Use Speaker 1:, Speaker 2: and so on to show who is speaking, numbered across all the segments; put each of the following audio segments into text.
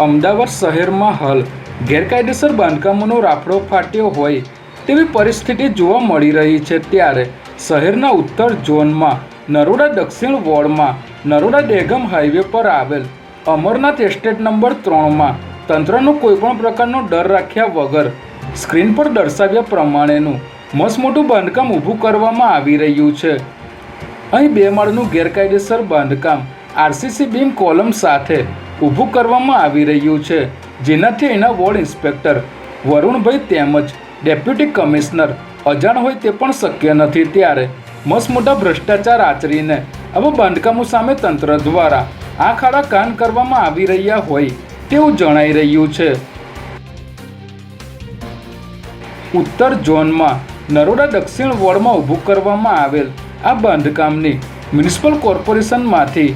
Speaker 1: અમદાવાદ શહેરમાં હાલ ગેરકાયદેસર બાંધકામોનો રાફડો ફાટ્યો હોય તેવી પરિસ્થિતિ જોવા મળી રહી છે। ત્યારે શહેરના ઉત્તર ઝોનમાં નરોડા દક્ષિણ વોર્ડમાં નરોડા દહેગામ હાઈવે પર આવેલ અમરનાથ એસ્ટેટ નંબર 3માં તંત્રનો કોઈપણ પ્રકારનો ડર રાખ્યા વગર સ્ક્રીન પર દર્શાવ્યા પ્રમાણેનું મસ્ત મોટું બાંધકામ ઊભું કરવામાં આવી રહ્યું છે। અહીં 2 માળનું ગેરકાયદેસર બાંધકામ આરસીસી બીમ કોલમ સાથે ઊભું કરવામાં આવી રહ્યું છે, જેનાથી અહીંના વોર્ડ ઇન્સ્પેક્ટર વરુણભાઈ તેમજ ડેપ્યુટી કમિશનર અજાણ હોય તે પણ શક્ય નથી। ત્યારે મસ્ત મોટા ભ્રષ્ટાચાર આચરીને આવા બાંધકામો સામે તંત્ર દ્વારા આંખ આડા કાન કરવામાં આવી રહ્યા હોય તેવું જણાઈ રહ્યું છે। ઉત્તર ઝોનમાં નરોડા દક્ષિણ વોર્ડમાં ઊભું કરવામાં આવેલ આ બાંધકામની મ્યુનિસિપલ કોર્પોરેશનમાંથી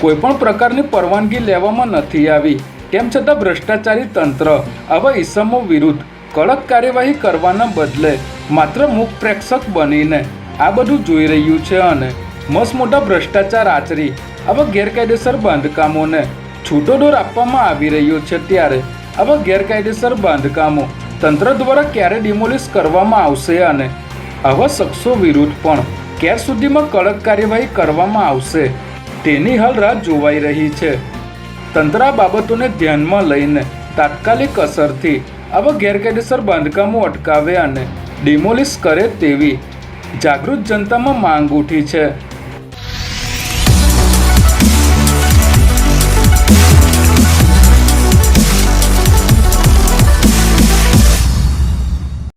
Speaker 1: કોઈપણ પ્રકારની પરવાનગી લેવામાં નથી આવી। તેમ છતાં ભ્રષ્ટાચારી તંત્ર આવા ઇસમો વિરુદ્ધ કડક કાર્યવાહી કરવાના બદલે માત્ર મૂક પ્રેક્ષક બનીને આ બધું જોઈ રહ્યું છે અને મસ્ત મોટા ભ્રષ્ટાચાર આચરી આવા ગેરકાયદેસર બાંધકામોને છૂટો દોર આપવામાં આવી રહ્યો છે। ત્યારે આવા ગેરકાયદેસર બાંધકામો તંત્ર દ્વારા ક્યારે ડિમોલિશ કરવામાં આવશે અને આવા શખ્સો વિરુદ્ધ પણ ક્યાર સુધીમાં કડક કાર્યવાહી કરવામાં આવશે તેની હાલ રાહ જોવાઈ રહી છે। તંત્ર આ બાબતોને ધ્યાનમાં લઈને તાત્કાલિક અસરથી આવા ગેરકાયદેસર બાંધકામો અટકાવે અને ડિમોલિશ કરે તેવી જાગૃત જનતામાં માંગ ઉઠી છે।